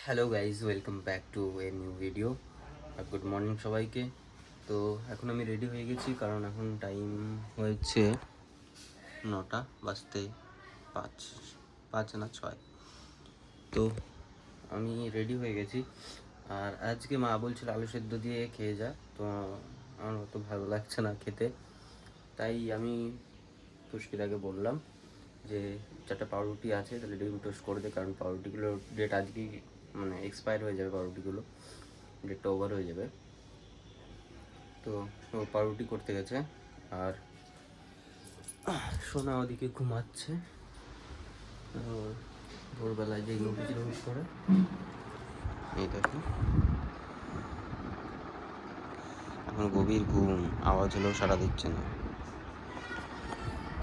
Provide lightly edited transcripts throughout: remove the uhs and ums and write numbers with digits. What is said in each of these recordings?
Hello guys, welcome back to a new video. Good morning সবাইকে। তো এখন আমি রেডি হয়ে গেছি, কারণ এখন টাইম হয়েছে 9টা বাজতে 5 না 6। তো আমি রেডি হয়ে গেছি। আর আজকে মা বলছিল আলু সেদ্ধ দিয়ে খেয়ে যা, তো আমার অত ভালো লাগছে না খেতে। তাই আমি পুষ্কিদাকে বললাম যে 4টা পাউরুটি আছে, তাহলে ডিম টোস্ট করে দে, কারণ পাউরুটিগুলোর ডেট আজকেই মানে এক্সপায়ার হয়ে যাবে, পাউরুটিগুলো ডেটটা ওভার হয়ে যাবে। তো ও পাউরুটি করতে গেছে, আর সোনা ওদিকে ঘুমাচ্ছে। ভোরবেলায় যে উঠেছিল হুট করে, এই দেখো এখন গভীর ঘুম, আওয়াজ হলেও সাড়া দিচ্ছে না।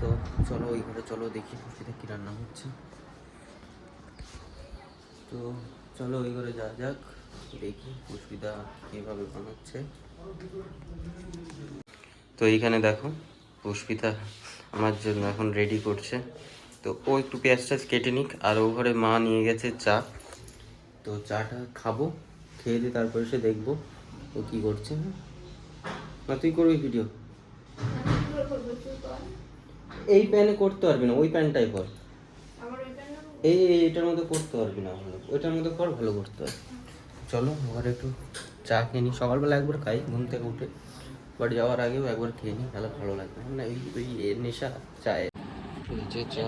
তো চলো ওই ঘরে চলো, দেখি খুশিতে কী রান্না হচ্ছে। তো চলো ওই ঘরে যা যাক, দেখি পুষ্পিতা কীভাবে বানাচ্ছে। তো এইখানে দেখো পুষ্পিতা আমার জন্য এখন রেডি করছে। তো ও একটু পেঁয়াজ টাজ কেটে নিক, আর ও ঘরে মা নিয়ে গেছে চা। তো চাটা খাবো, খেয়ে দিয়ে তারপরে সে দেখবো ও কী করছে। না তুই করবি ভিডিও? এই প্যানে করতে পারবি না, ওই প্যানটাই কর। এইটার মধ্যে করতে পারবি না ভালো, ওইটার মধ্যে কর, ভালো করতে হবে। চলো ঘরে একটু চা খেয়ে নিই। সকালবেলা একবার খাই ঘুম থেকে উঠে, বাট যাওয়ার আগেও একবার খেয়ে নিই, তাহলে ভালো লাগবে। মানে ওই নেশা চায়। এই যে চা।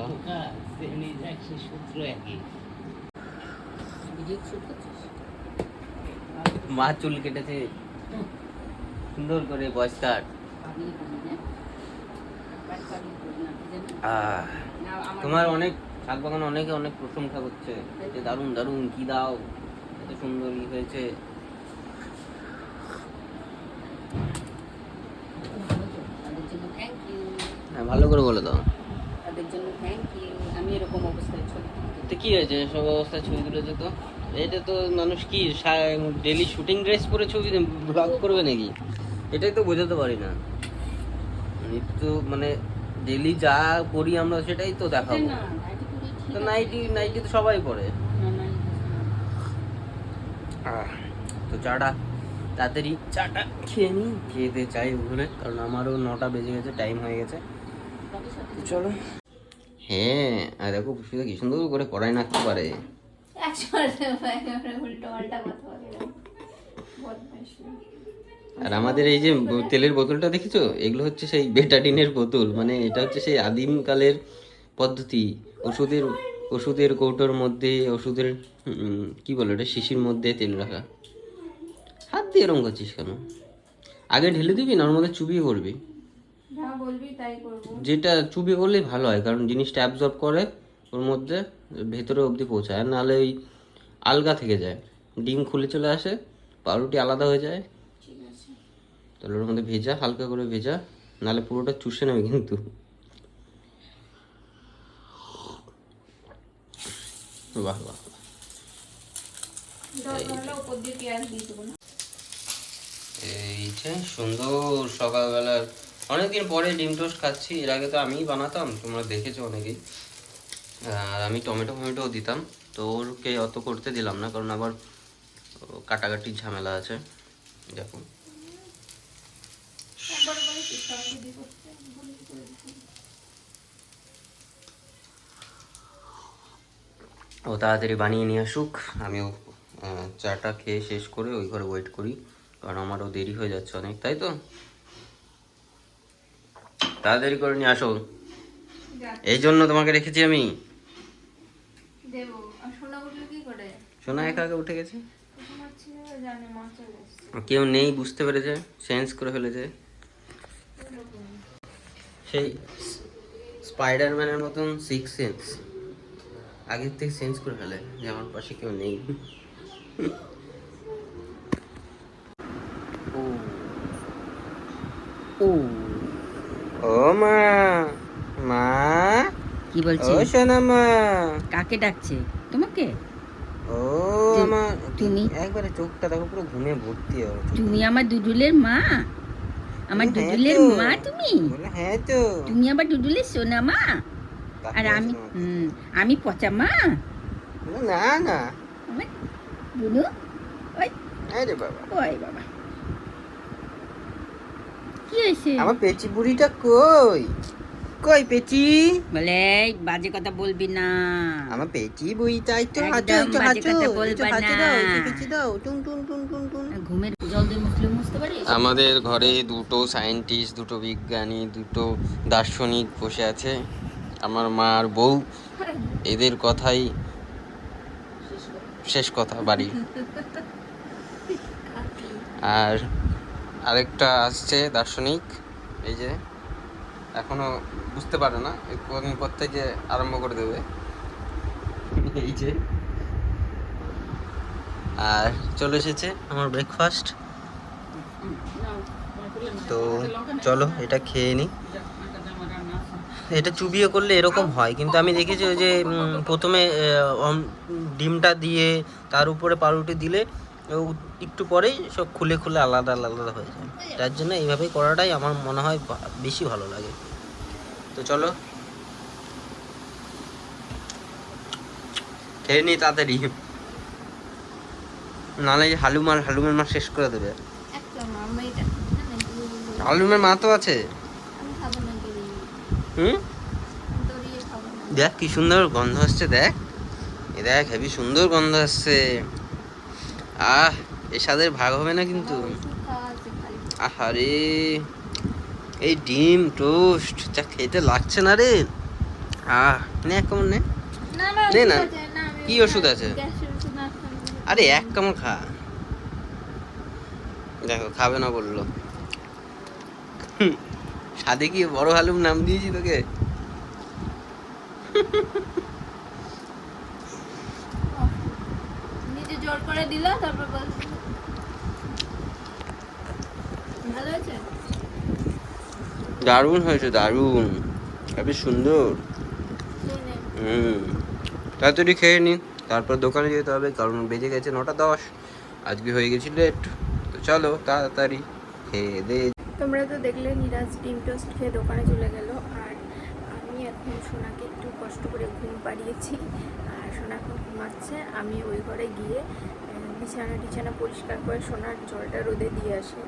মা চুল কেটেছে সুন্দর করে, বয়স কাট। তোমার অনেক শাক বাগানে অনেকে অনেক প্রশংসা করছে যে দারুণ দারুণ, কি দাও এত সুন্দর হয়েছে। হ্যাঁ, ভালো করে বলে দাও। তাদের জন্য থ্যাংক ইউ। আমি এরকম অবস্থায় ছবি তুলতে। তো কি হয়েছে, সব অবস্থায় ছবি তুলেছে? তো এটা তো মানুষ কি ডেলি শুটিং ড্রেস পরে ছবি ব্লগ করবে নাকি? এটাই তো বোঝাতে পারি না। নিত্য মানে ডেলি যা করি আমরা সেটাই তো দেখাবো। না, নাইটি পরে ঠিক তো আছে। নাইটি নাইটি তো সবাই পরে। না, নাইটি তো তাড়াতাড়ি চাটা খেয়ে নিই, খেয়ে দিয়ে চাই ওখানে, কারণ আমারও 9টা বেজে গেছে, টাইম হয়ে গেছে। চলো। হ্যাঁ, আর দেখো পুষ্পিতা কি সুন্দর করে কড়াই নাড়তে পারে। উল্টো পাল্টা কথা বলে। আর আমাদের এই যে তেলের বোতলটা দেখেছো, এগুলো হচ্ছে সেই বেটাডিনের বোতল। মানে এটা হচ্ছে সেই আদিমকালের পদ্ধতি। ওষুধের ওষুধের কৌটোর মধ্যে, ওষুধের কি বলে ওটা, শিশির মধ্যে তেল রাখা। হাত দিয়ে এরম করছিস কেন? আগে ঢেলে দিবি না ওর মধ্যে চুবিয়ে করবি? যা বলবি তাই করব। যেটা চুবিয়ে করলেই ভালো হয়, কারণ জিনিসটা অ্যাবজর্ব করে ওর মধ্যে, ভেতরে অবধি পৌঁছায়। আর নাহলে ওই আলগা থেকে যায়, ডিম খুলে চলে আসে, পাউরুটি আলাদা হয়ে যায়। ঠিক আছে। তাহলে ওর মধ্যে ভেজা, হালকা করে ভেজা, নাহলে পুরোটা চুষে নেবে কিন্তু। বাহ বাহ, এই যে সুন্দর সকালবেলার, অনেকদিন পরে ডিম টোস্ট খাচ্ছি। এর আগে তো আমিই বানাতাম, তোমরা দেখেছো অনেকেই। আর আমি টমেটো ফমেটোও দিতাম, তো ওরকে অত করতে দিলাম না, কারণ আবার কাটাকাটির ঝামেলা আছে। দেখো ও তাড়াতাড়ি বানিয়ে নিয়ে আসুক, আমিও চাটা খেয়ে শেষ করে ওই ঘরে ওয়েট করি, কারণ আমারও দেরি হয়ে যাচ্ছে অনেক, তাই তো। তাড়াতাড়ি করে নিয়ে আসো, এই জন্য তোমাকে রেখেছি আমি। সোনা একা একা উঠে গেছে, কেউ নেই বুঝতে পেরেছে, সেন্স করে ফেলেছে। সেই স্পাইডারম্যানের মতন সিক্স সেন্স, আগের থেকে সেন্স করে ফেলে যে আমার পাশে কেউ নেই। ও ও ও মা, মা কি বলছে? ও সোনা মা, কাকে ডাকছে? তোমাকে? ও আমার তুমি একবারে চোখটা দেখো পুরো ঘুমে ভর্তি। তুমি আমার দুদুলের মা? আমার দুদুলের মা তুমি? হ্যাঁ তো। তুমি আবার দুদুলের সোনা মা? আর আমি আমি পচা মা? না না, বুনু ওই আরে বাবা, ওই বাবা কি হয়েছে? আমার পেচি বুড়িটা কই? কই পেচি? বলে এই বাজে কথা বলবি না। আমার পেচি বুড়িটা একটু একদম হাঁচো, বাজে কথা বলবা হাঁচো না। দাও, একটু পেচি দাও, টুন টুন টুন টুন টুন। ঘুমের জল দিয়ে মুছতে পারিস? আমাদের ঘরে দুটো সায়েন্টিস্ট, দুটো বিজ্ঞানী, দুটো দার্শনিক বসে আছে, আমার মা আর বউ। এদের কথাই শেষ কথা বাড়ি। আর আরেকটা আসছে দার্শনিক, এই যে এখনো বুঝতে পারে না, কদিন পর থেকে আরম্ভ করে দেবে, এই যে। আর চলে এসেছে আমার ব্রেকফাস্ট, তো চলো এটা খেয়ে নিই। এটা চুবিয়ে করলে এরকম হয়, কিন্তু আমি দেখেছি ওই যে প্রথমে ডিমটা দিয়ে তার উপরে পাউরুটি দিলে একটু পরেই সব খুলে খুলে আলাদা আলাদা হয়ে যায়। তার জন্য এইভাবেই করাটাই আমার মনে হয় বেশি ভালো লাগে। তো চলো খেয়ে নিই তাড়াতাড়ি, নাহলে হালুমের মা শেষ করে দেবে। হালুমের মা তো আছে। হুম, দেখ কি সুন্দর গন্ধ আসছে, দেখ দেখ হেবি সুন্দর গন্ধ আসছে। এর স্বাদের ভাগ হবে না কিন্তু। আহারে, এই ডিম টোস্ট যা খেতে লাগছে না রে। নে এক কামড় নে। নে না, কি ওষুধ আছে? আরে এক কামড় খা। দেখো খাবে না বললো। সাদে কি বড় হালুম নাম দিয়েছি তোকে? নিজে জোর করে দিল, তারপর বলছি ভালো আছে। দারুণ হয়েছে, দারুণ, খুবই সুন্দর। তাড়াতাড়ি খেয়ে নিন, তারপর দোকানে যেতে হবে, কারণ বেজে গেছে 9:10। আজকে হয়ে গেছি লেট। তো চলো তাড়াতাড়ি খেয়ে দে। তোমরা তো দেখলে নিরাজ ডিম টোস্ট খেয়ে দোকানে চলে গেল, আর আমি এখন সোনাকে একটু কষ্ট করে ঘুম পাড়িয়েছি, আর সোনা এখন ঘুমাচ্ছে। আমি ওই ঘরে গিয়ে বিছানা পরিষ্কার করে সোনার জলটা রোদে দিয়ে আসি।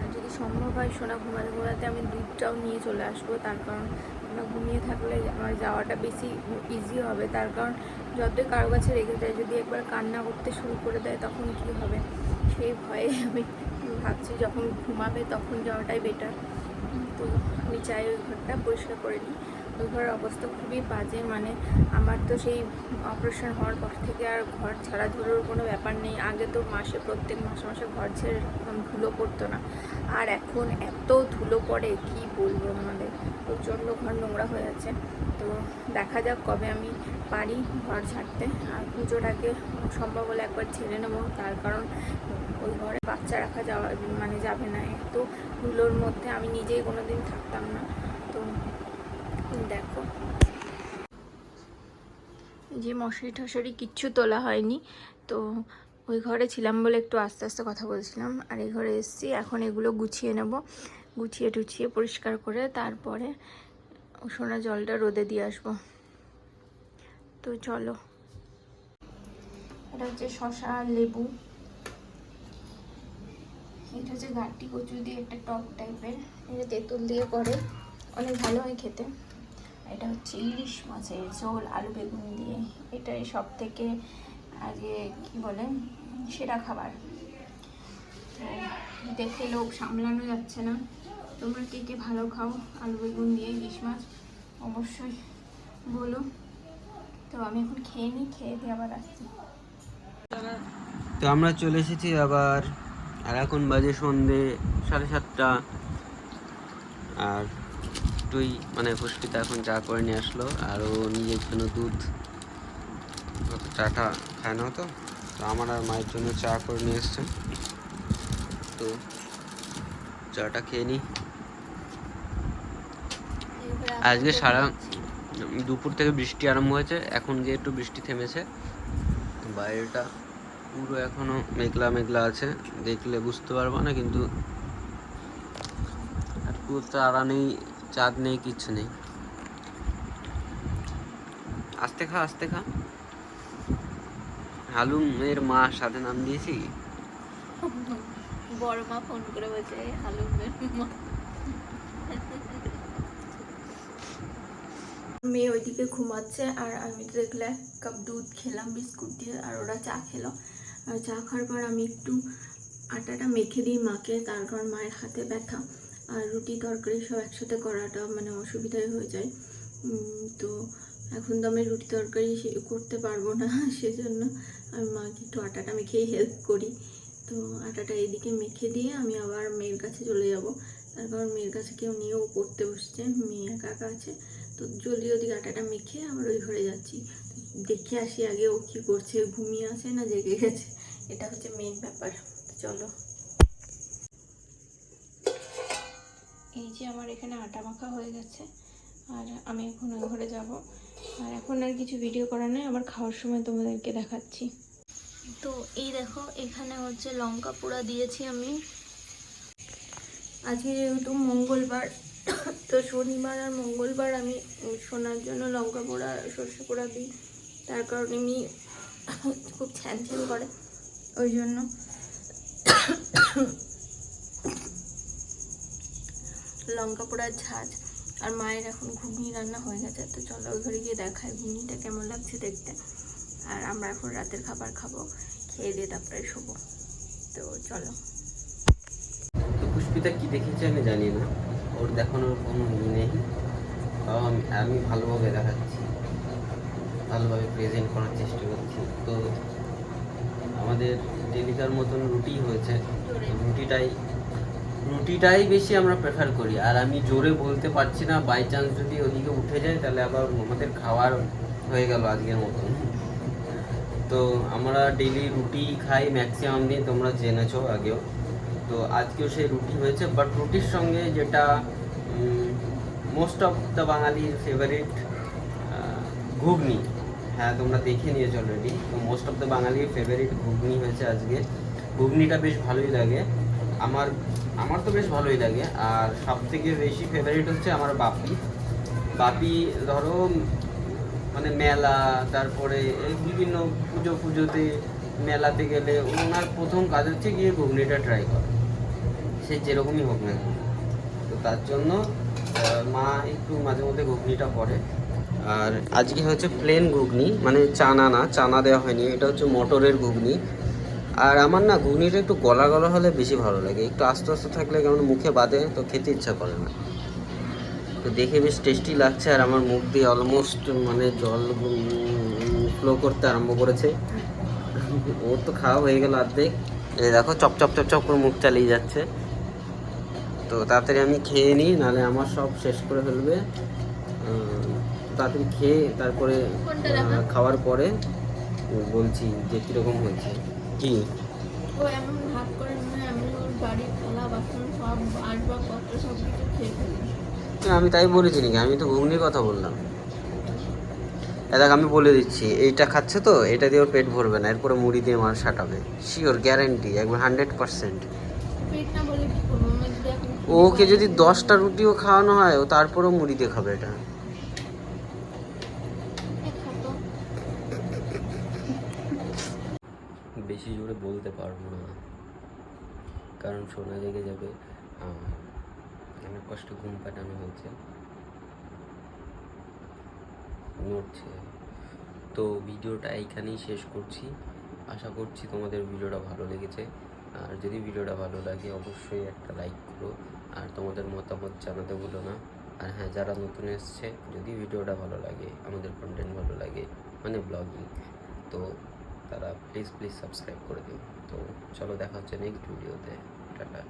আর যদি সম্ভব হয় সোনা ঘুমাতে ঘুমাতে আমি দুধটাও নিয়ে চলে আসবো, তার কারণ সোনা ঘুমিয়ে থাকলে আমার যাওয়াটা বেশি ইজি হবে। তার কারণ যতই কারো কাছে রেখে যায়, যদি একবার কান্না করতে শুরু করে দেয় তখন কি হবে, সেই ভয়ে আমি ভাবছি যখন ঘুমাবে তখন যাওয়াটাই বেটার। তো আমি চাই ওই ঘরটা পরিষ্কার করে নিই। ওই ঘরের অবস্থা খুবই বাজে, মানে আমার তো সেই অপারেশন হওয়ার পর থেকে আর ঘর ছাড়া ধরোর কোনো ব্যাপার নেই। আগে তো প্রত্যেক মাসে ঘর ছেড়ে ধুলো পড়তো না, আর এখন এত ধুলো পড়ে কি বলবো, আমাদের প্রচণ্ড ঘর নোংরা হয়ে আছে। তো দেখা যাক কবে আমি পারি ঘর ছাড়তে। আর পুজোর আগে সম্ভব হলে একবার ছেড়ে নেবো, তার কারণ ওই ঘরে বাচ্চা রাখা যাবে না। এত ধুলোর মধ্যে আমি নিজেই কোনো দিন থাকতাম না। তো দেখো যে মশারি টশারি কিচ্ছু তোলা হয়নি, তো ওই ঘরে ছিলাম বলে একটু আস্তে আস্তে কথা বলছিলাম। আর এই ঘরে এসেছি, এখন এগুলো গুছিয়ে নেব, গুছিয়ে টুছিয়ে পরিষ্কার করে তারপরে সোনা জলটা রোদে দিয়ে আসবো। তো চলো, এটা হচ্ছে শসা আর লেবু, এটা হচ্ছে ঘাটি কচু দিয়ে একটা টক টাইপের, এটা তেঁতুল দিয়ে করে, অনেক ভালো হয় খেতে। এটা হচ্ছে ইলিশ মাছের ঝোল আলু বেগুন দিয়ে, এটাই সব থেকে আগে কি বলে সেরা খাবার। তো দেখে লোক সামলানো যাচ্ছে না। তোমরা কে কে ভালো খাও আলু বেগুন দিয়ে ইলিশ মাছ অবশ্যই বলো। তো আমি এখন খেয়ে নিই, খেয়ে দিয়ে আবার আসছি। তো আমরা চলে এসেছি আবার, আর এখন বাজে সন্ধে 7:30। আর তুই মানে পুষ্পিতা এখন চা করে নিয়ে আসলো, আর ও নিজের জন্য দুধ, চাটা খায় না তো আমার আর মায়ের জন্য চা করে নিয়ে এসছে। তো চাটা খেয়ে নিই। আজকে সারা দুপুর থেকে বৃষ্টি আরম্ভ হয়েছে, এখন গিয়ে একটু বৃষ্টি থেমেছে। বাইরেটা পুরো এখনো মেঘলা মেঘলা আছে, দেখলে বুঝতে পারবো না, কিন্তু আর পুরো তারা নেই, চাঁদ নেই, কিচ্ছু নেই। আস্তে খা হালুমের মা সাথে নাম দিয়েছি কি? বড় মা ফোন করে বলছে হালুমের মা। মেয়ে ওইদিকে ঘুমাচ্ছে আর আমি তো দেখলে 1 কাপ দুধ খেলাম বিস্কুট দিয়ে, আর ওরা চা খেলো। আর চা খাওয়ার পর আমি একটু আটাটা মেখে দিই মাকে, তার কারণ মায়ের হাতে ব্যথা, আর রুটি তরকারি সব একসাথে করাটা মানে অসুবিধাই হয়ে যায়। তো এখন তো আমি রুটি তরকারি করতে পারবো না, সেজন্য আমি মাকে একটু আটাটা মেখেই হেল্প করি। তো আটাটা এদিকে মেখে দিয়ে আমি আবার মেয়ের কাছে চলে যাব, তার কারণ মেয়ের কাছে কেউ নিয়েও পড়তে বসছে, মেয়ে একা একা আছে। তো জলদি ওদিকে আটাটা মেখে আবার ওই ঘরে যাচ্ছি, দেখে আসি আগে ও কী করছে, ঘুমিয়ে আছে না জেগে গেছে, এটা হচ্ছে মেইন ব্যাপার। তো চলো, এই যে আমার এখানে আটা মাখা হয়ে গেছে, আর আমি এখন ওই ঘরে যাব। আর এখন আর কিছু ভিডিও করা নেই, আবার খাওয়ার সময় তোমাদেরকে দেখাচ্ছি। তো এই দেখো, এখানে হচ্ছে লঙ্কা পোড়া দিয়েছি আমি। আজকে যেহেতু মঙ্গলবার, তো শনিবার আর মঙ্গলবার আমি সোনার জন্য লঙ্কা পোড়া সর্ষে পোড়া দিই, তার কারণে আমি খুব ছ্যান করে, ওই জন্য লঙ্কা পোড়ার ঝাঁজ। আর মায়ের এখন ঘুগনি রান্না হয়ে গেছে, তো চলো ওই ঘরে গিয়ে দেখায় ঘুগনিটা কেমন লাগছে দেখতে। আর আমরা এখন রাতের খাবার খাবো, খেয়ে দিয়ে তারপরে শোবো। তো চলো। তো পুষ্পিতা কি দেখেছে আমি জানি না, ওর দেখানোর কোনো নেই, তাও আমি ভালোভাবে দেখাচ্ছি, ভালোভাবে প্রেজেন্ট করার চেষ্টা করছি। তো আমাদের ডেলিকার মতন রুটি হয়েছে, রুটিটাই বেশি আমরা প্রেফার করি। আর আমি জোরে বলতে পারছি না, বাই চান্স যদি ওদিকে উঠে যায় তাহলে আবার আমাদের খাওয়ার হয়ে গেল আজকের মতন। তো আমরা ডেলি রুটি খাই ম্যাক্সিমাম দিন, তোমরা জেনেছো আগেও। তো আজকেও সেই রুটি হয়েছে, বাট রুটির সঙ্গে যেটা মোস্ট অফ দ্য বাঙালির ফেভারিট ঘুগনি, হ্যাঁ তোমরা দেখে নিয়েছো অলরেডি। তো মোস্ট অফ দ্য বাঙালির ফেভারিট ঘুগনি হয়েছে আজকে। ঘুগনিটা বেশ ভালোই লাগে, আমার তো বেশ ভালোই লাগে। আর সব থেকে বেশি ফেভারিট হচ্ছে আমার বাপি ধরো মানে মেলা, তারপরে এই বিভিন্ন পুজোতে মেলাতে গেলে ওনার প্রথম কাজ হচ্ছে গিয়ে ঘুগনিটা ট্রাই করা, সে যেরকমই হোক না। তো তার জন্য মা একটু মাঝে মধ্যে ঘুগনিটা করে। আর আজকে হচ্ছে প্লেন ঘুগনি, মানে চানা দেওয়া হয়নি, এটা হচ্ছে মটরের ঘুগনি। আর আমার না ঘুগনিটা একটু গলা গলা হলে বেশি ভালো লাগে, একটু আস্তে আস্তে থাকলে কেমন মুখে বাঁধে, তো খেতে ইচ্ছা করে না। তো দেখে বেশ টেস্টি লাগছে, আর আমার মুখ দিয়ে অলমোস্ট মানে জল ফ্লো করতে আরম্ভ করেছে। ওর তো খাওয়া হয়ে গেল অর্ধেক, এই দেখো চপ চপ চপ চপ করে মুখ চালিয়ে যাচ্ছে। তো তাড়াতাড়ি আমি খেয়ে নিই, নাহলে আমার সব শেষ করে ফেলবে। তাড়াতাড়ি খেয়ে তারপরে খাওয়ার পরে বলছি যে কীরকম হয়েছে। কি ও এমন ভাগ করে নিয়ে আমি ওর বাড়ির থালা বাসন সব আসবাবপত্র সব কিছু খেয়ে ফেলি। আমি তাই বলেছি নাকি? আমি তো ঘুগনির কথা বললাম। দেখ আমি বলে দিচ্ছি, এইটা খাচ্ছে তো এটা দিয়ে ওর পেট ভরবে না, এরপরে মুড়ি দিয়ে মার সাটাবে, শিওর গ্যারেন্টি, একবার 100%। পেট না বলে কি করবো, আমি যদি এখন ওকে যদি 10টা রুটিও খাওয়ানো হয় ও তারপরেও মুড়ি দিয়ে খাবে এটা। খাতো। বেশি জোরে বলতে পারবো না, কারণ শোনা জেগে যাবে। অনেক কষ্ট ঘুম পাঠানো হয়েছে, নড়ছে। তো ভিডিওটা এইখানেই শেষ করছি, আশা করছি তোমাদের ভিডিওটা ভালো লেগেছে। আর যদি ভিডিওটা ভালো লাগে অবশ্যই একটা লাইক করো, আর তোমাদের মতামত জানাতে ভুলো না। আর হ্যাঁ, যারা নতুন এসছে, যদি ভিডিওটা ভালো লাগে, আমাদের কন্টেন্ট ভালো লাগে মানে ব্লগিং, তো তারা প্লিজ সাবস্ক্রাইব করে দিও। তো চলো, দেখা হচ্ছে নেক্সট ভিডিওতে। টাটা।